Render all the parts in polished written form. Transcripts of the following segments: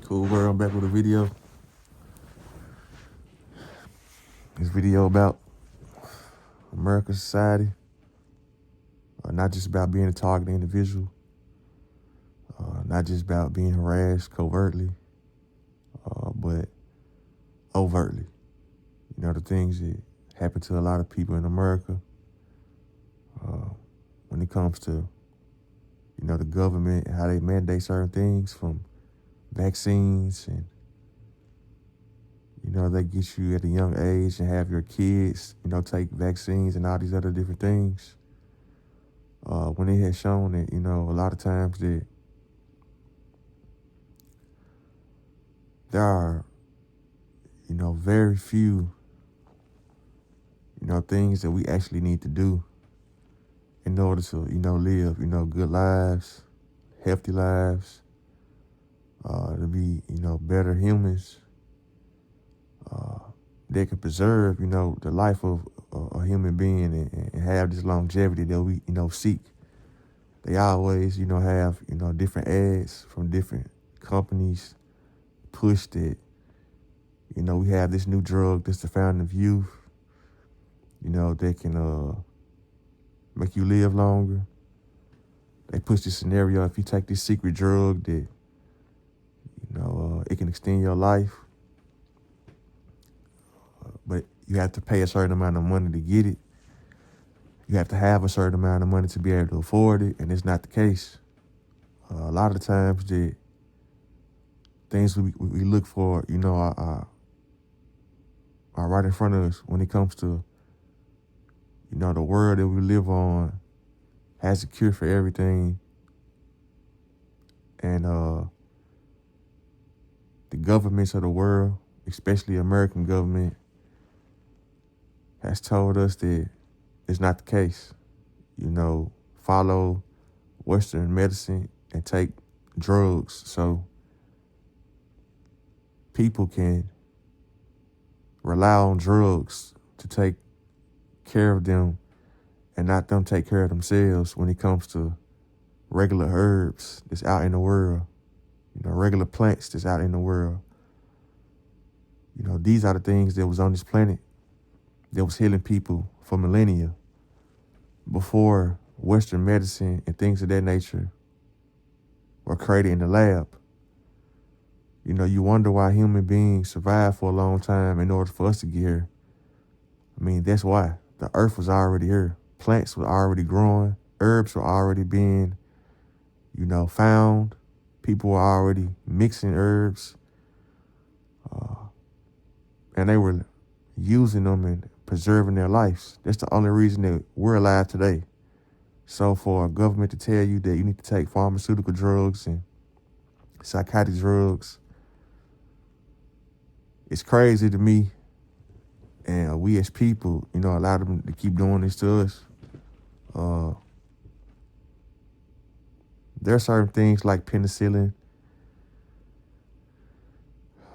Cool world, I'm back with a video. This video about American society, not just about being a targeted individual, not just about being harassed covertly, but overtly. You know, the things that happen to a lot of people in America when it comes to, the government and how they mandate certain things from vaccines and, they get you at a young age and have your kids, take vaccines and all these other different things. When it has shown that, a lot of times that there are, very few, things that we actually need to do in order to, live, good lives, healthy lives, to be, better humans, that can preserve, the life of a human being and have this longevity that we, seek. They always, have, different ads from different companies push that, we have this new drug that's the fountain of youth, that can make you live longer. They push this scenario, if you take this secret drug that, it can extend your life, but you have to pay a certain amount of money to get it. You have to have a certain amount of money to be able to afford it, and it's not the case. A lot of the times the things we look for, are right in front of us when it comes to, the world that we live on has a cure for everything. And the governments of the world, especially American government, has told us that it's not the case. Follow Western medicine and take drugs so people can rely on drugs to take care of them and not them take care of themselves when it comes to regular herbs that's out in the world, regular plants that's out in the world. These are the things that was on this planet that was healing people for millennia before Western medicine and things of that nature were created in the lab. You wonder why human beings survived for a long time in order for us to get here. I mean, that's why. The earth was already here. Plants were already growing. Herbs were already being, found. People were already mixing herbs. And they were using them and preserving their lives. That's the only reason that we're alive today. So for a government to tell you that you need to take pharmaceutical drugs and psychotic drugs, it's crazy to me. And we as people, allow them to keep doing this to us. There are certain things like penicillin,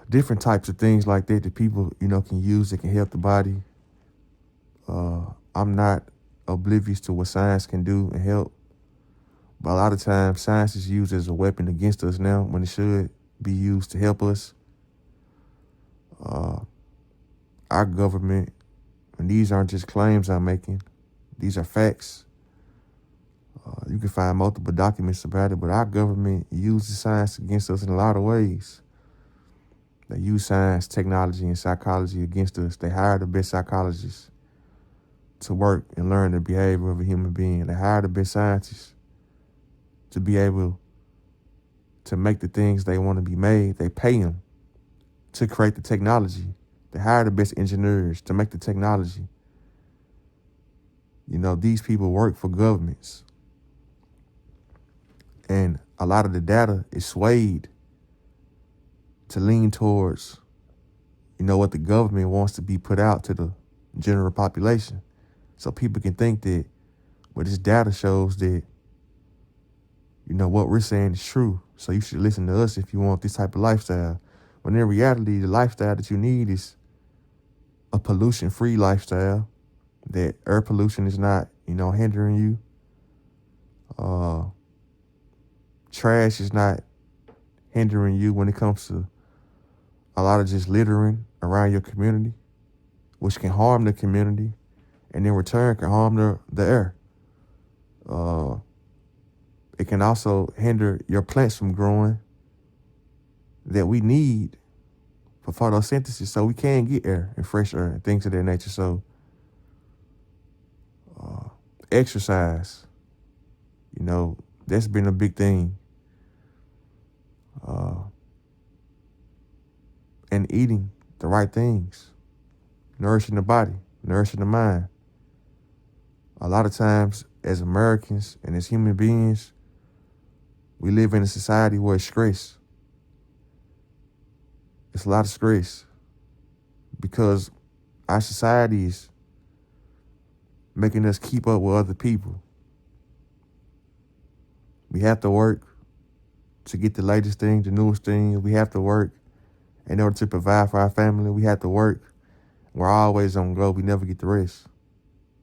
different types of things like that people, can use that can help the body. I'm not oblivious to what science can do and help. But a lot of times science is used as a weapon against us now when it should be used to help us. Our government, and these aren't just claims I'm making, these are facts. You can find multiple documents about it, but our government uses science against us in a lot of ways. They use science, technology, and psychology against us. They hire the best psychologists to work and learn the behavior of a human being. They hire the best scientists to be able to make the things they want to be made. They pay them to create the technology. They hire the best engineers to make the technology. These people work for governments. And a lot of the data is swayed to lean towards, what the government wants to be put out to the general population. So people can think that, well, this data shows that, what we're saying is true. So you should listen to us if you want this type of lifestyle. When in reality, the lifestyle that you need is a pollution-free lifestyle, that air pollution is not, hindering you. Trash is not hindering you when it comes to a lot of just littering around your community, which can harm the community and in return can harm the air. It can also hinder your plants from growing that we need for photosynthesis so we can get air and fresh air and things of that nature. So exercise, that's been a big thing. And eating the right things, nourishing the body, nourishing the mind. A lot of times as Americans and as human beings, we live in a society where it's stress. It's a lot of stress because our society is making us keep up with other people. We have to work to get the latest thing, the newest thing. We have to work in order to provide for our family. We have to work. We're always on go. We never get the rest.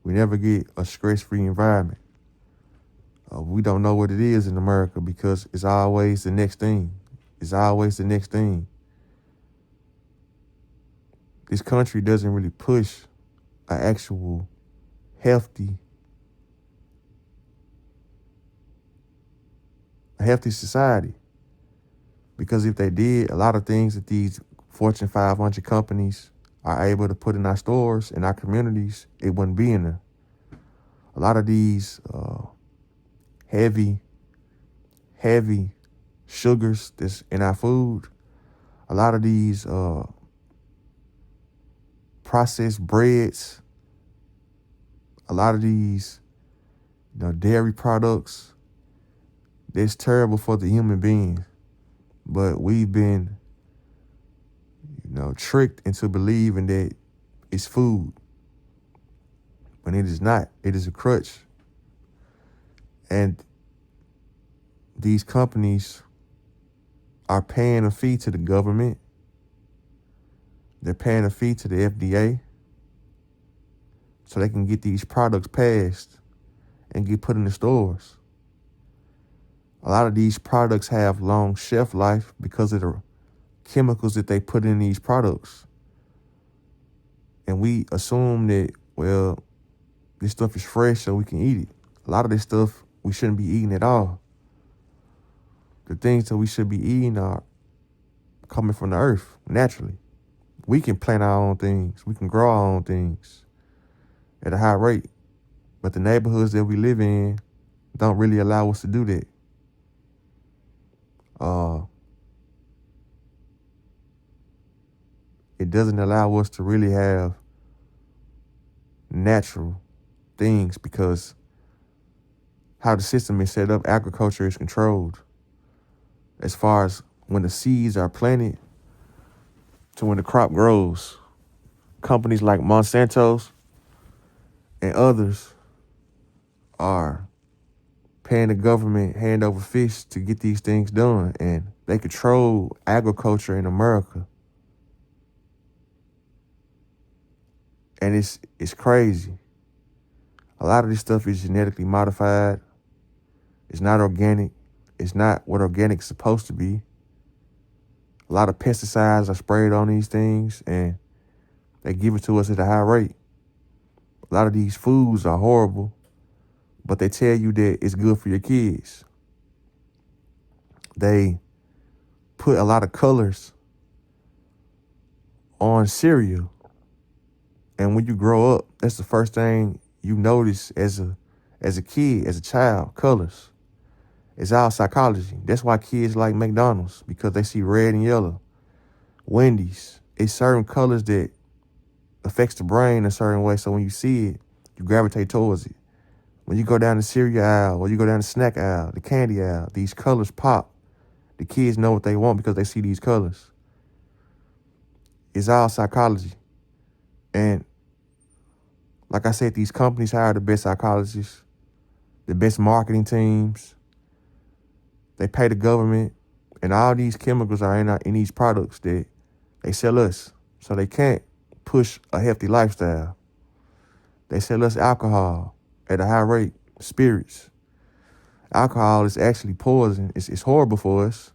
We never get a stress-free environment. We don't know what it is in America because it's always the next thing. It's always the next thing. This country doesn't really push an actual healthy society. Because if they did, a lot of things that these Fortune 500 companies are able to put in our stores, in our communities, it wouldn't be in there. A lot of these heavy sugars that's in our food, a lot of these processed breads, a lot of these dairy products, that's terrible for the human being. But we've been tricked into believing that it's food. But it is not. It is a crutch. And these companies are paying a fee to the government. They're paying a fee to the FDA so they can get these products passed and get put in the stores. A lot of these products have long shelf life because of the chemicals that they put in these products. And we assume that, well, this stuff is fresh so we can eat it. A lot of this stuff we shouldn't be eating at all. The things that we should be eating are coming from the earth naturally. We can plant our own things. We can grow our own things at a high rate. But the neighborhoods that we live in don't really allow us to do that. It doesn't allow us to really have natural things because how the system is set up, agriculture is controlled. As far as when the seeds are planted to when the crop grows, companies like Monsanto's and others are paying the government hand over fist to get these things done, and they control agriculture in America. And it's crazy. A lot of this stuff is genetically modified. It's not organic. It's not what organic is supposed to be. A lot of pesticides are sprayed on these things, and they give it to us at a high rate. A lot of these foods are horrible, but they tell you that it's good for your kids. They put a lot of colors on cereal. And when you grow up, that's the first thing you notice as a kid, as a child, colors. It's our psychology. That's why kids like McDonald's, because they see red and yellow. Wendy's, it's certain colors that affects the brain a certain way. So when you see it, you gravitate towards it. When you go down the cereal aisle or you go down the snack aisle, the candy aisle, these colors pop. The kids know what they want because they see these colors. It's our psychology. And like I said, these companies hire the best psychologists, the best marketing teams. They pay the government, and all these chemicals are in these products that they sell us. So they can't push a healthy lifestyle. They sell us alcohol at a high rate, spirits. Alcohol is actually poison. It's horrible for us,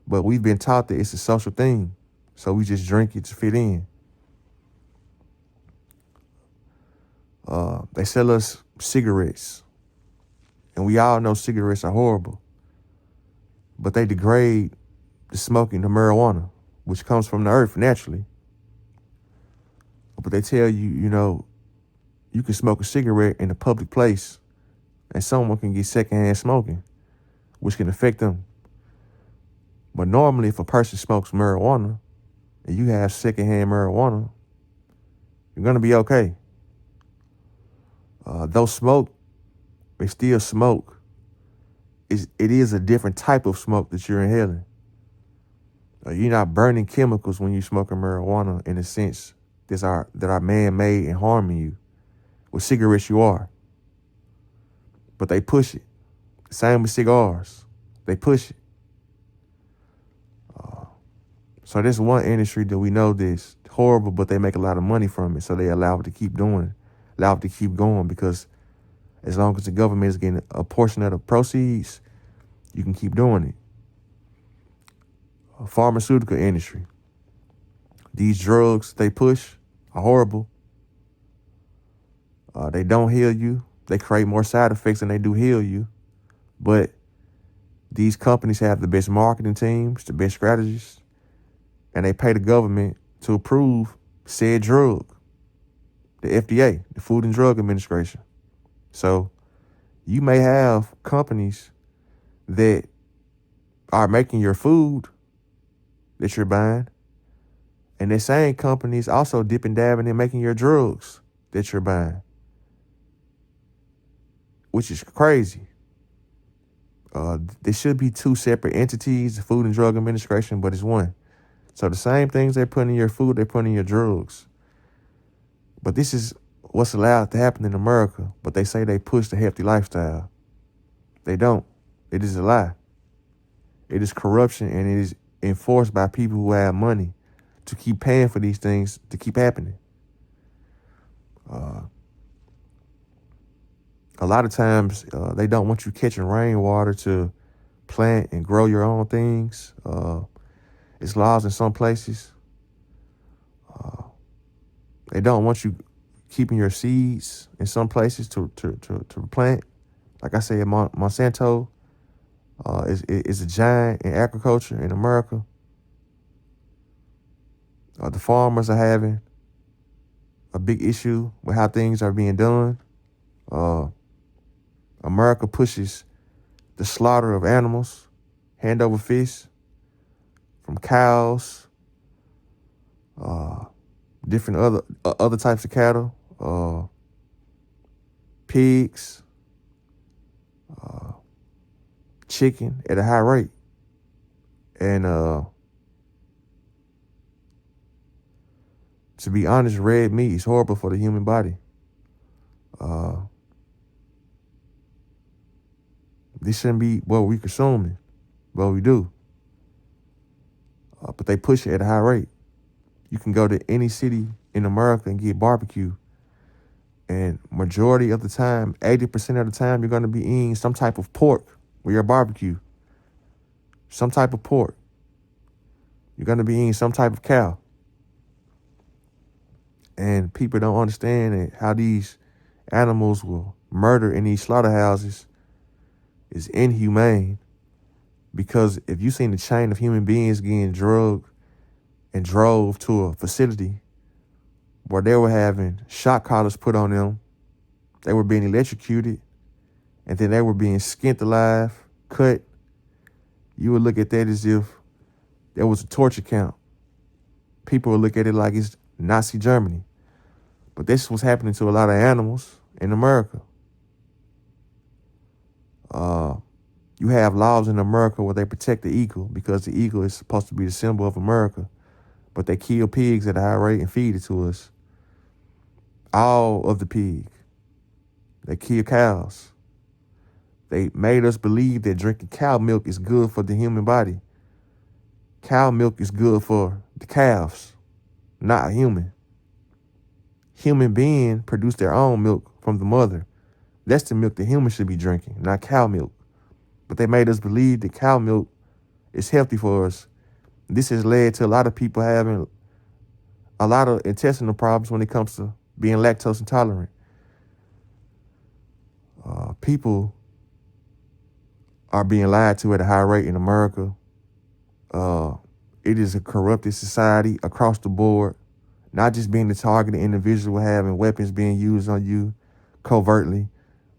But we've been taught that it's a social thing. So we just drink it to fit in. They sell us cigarettes. And we all know cigarettes are horrible. But they degrade the smoking, the marijuana, which comes from the earth naturally. But they tell you, you can smoke a cigarette in a public place and someone can get secondhand smoking, which can affect them. But normally, if a person smokes marijuana and you have secondhand marijuana, you're going to be okay. Though smoke, they still smoke. It is a different type of smoke that you're inhaling. You're not burning chemicals when you're smoking marijuana in a sense that are man-made and harming you. With cigarettes, you are. But they push it. Same with cigars. They push it. So there's one industry that we know that's horrible, but they make a lot of money from it. So they allow it to keep doing it, allow it to keep going, because as long as the government is getting a portion of the proceeds, you can keep doing it. Pharmaceutical industry. These drugs they push are horrible. They don't heal you. They create more side effects than they do heal you. But these companies have the best marketing teams, the best strategists, and they pay the government to approve said drug, the FDA, the Food and Drug Administration. So you may have companies that are making your food that you're buying, and the same companies also dip and dabbing in making your drugs that you're buying, which is crazy. There should be two separate entities, the Food and Drug Administration, but it's one. So the same things they put in your food, they put in your drugs. But this is what's allowed to happen in America. But they say they push the healthy lifestyle. They don't. It is a lie. It is corruption, and it is enforced by people who have money to keep paying for these things to keep happening. A lot of times they don't want you catching rainwater to plant and grow your own things. It's laws in some places. They don't want you keeping your seeds in some places to plant. Like I said, Monsanto is a giant in agriculture in America. The farmers are having a big issue with how things are being done. America pushes the slaughter of animals, hand over fist, from cows, different other types of cattle, pigs, chicken at a high rate. And to be honest, red meat is horrible for the human body. This shouldn't be what we're consuming, but we do. But they push it at a high rate. You can go to any city in America and get barbecue, and majority of the time, 80% of the time, you're going to be eating some type of pork with your barbecue. Some type of pork. You're going to be eating some type of cow. And people don't understand how these animals will murder in these slaughterhouses is inhumane. Because if you seen the chain of human beings getting drugged and drove to a facility where they were having shock collars put on them, they were being electrocuted, and then they were being skinned alive, cut, you would look at that as if there was a torture camp. People would look at it like it's Nazi Germany. But this was happening to a lot of animals in America. You have laws in America where they protect the eagle because the eagle is supposed to be the symbol of America. But they kill pigs at a high rate and feed it to us. All of the pig. They kill cows. They made us believe that drinking cow milk is good for the human body. Cow milk is good for the calves, not a human. Human beings produce their own milk from the mother. That's the milk that humans should be drinking, not cow milk. But they made us believe that cow milk It's healthy for us. This has led to a lot of people having a lot of intestinal problems when it comes to being lactose intolerant. People are being lied to at a high rate in America. It is a corrupted society across the board, not just being the targeted individual having weapons being used on you covertly,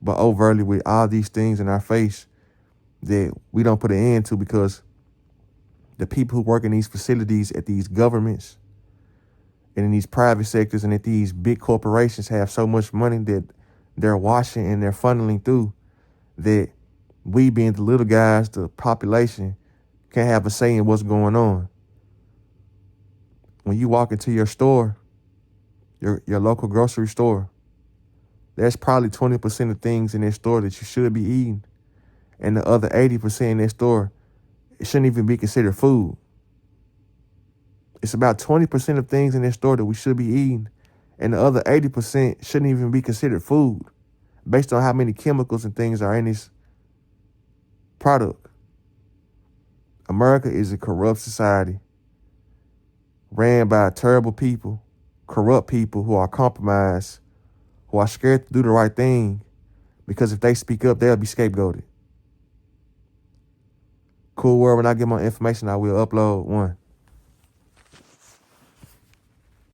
but overtly with all these things in our face that we don't put an end to because the people who work in these facilities at these governments and in these private sectors and at these big corporations have so much money that they're washing and they're funneling through that we being the little guys, the population, can't have a say in what's going on. When you walk into your store, your local grocery store, there's probably 20% of things in that store that you should be eating. And the other 80% in that store, it shouldn't even be considered food. It's about 20% of things in that store that we should be eating. And the other 80% shouldn't even be considered food based on how many chemicals and things are in this product. America is a corrupt society ran by terrible people, corrupt people who are compromised, who are scared to do the right thing because if they speak up, they'll be scapegoated. Cool World, when I get more information, I will upload one.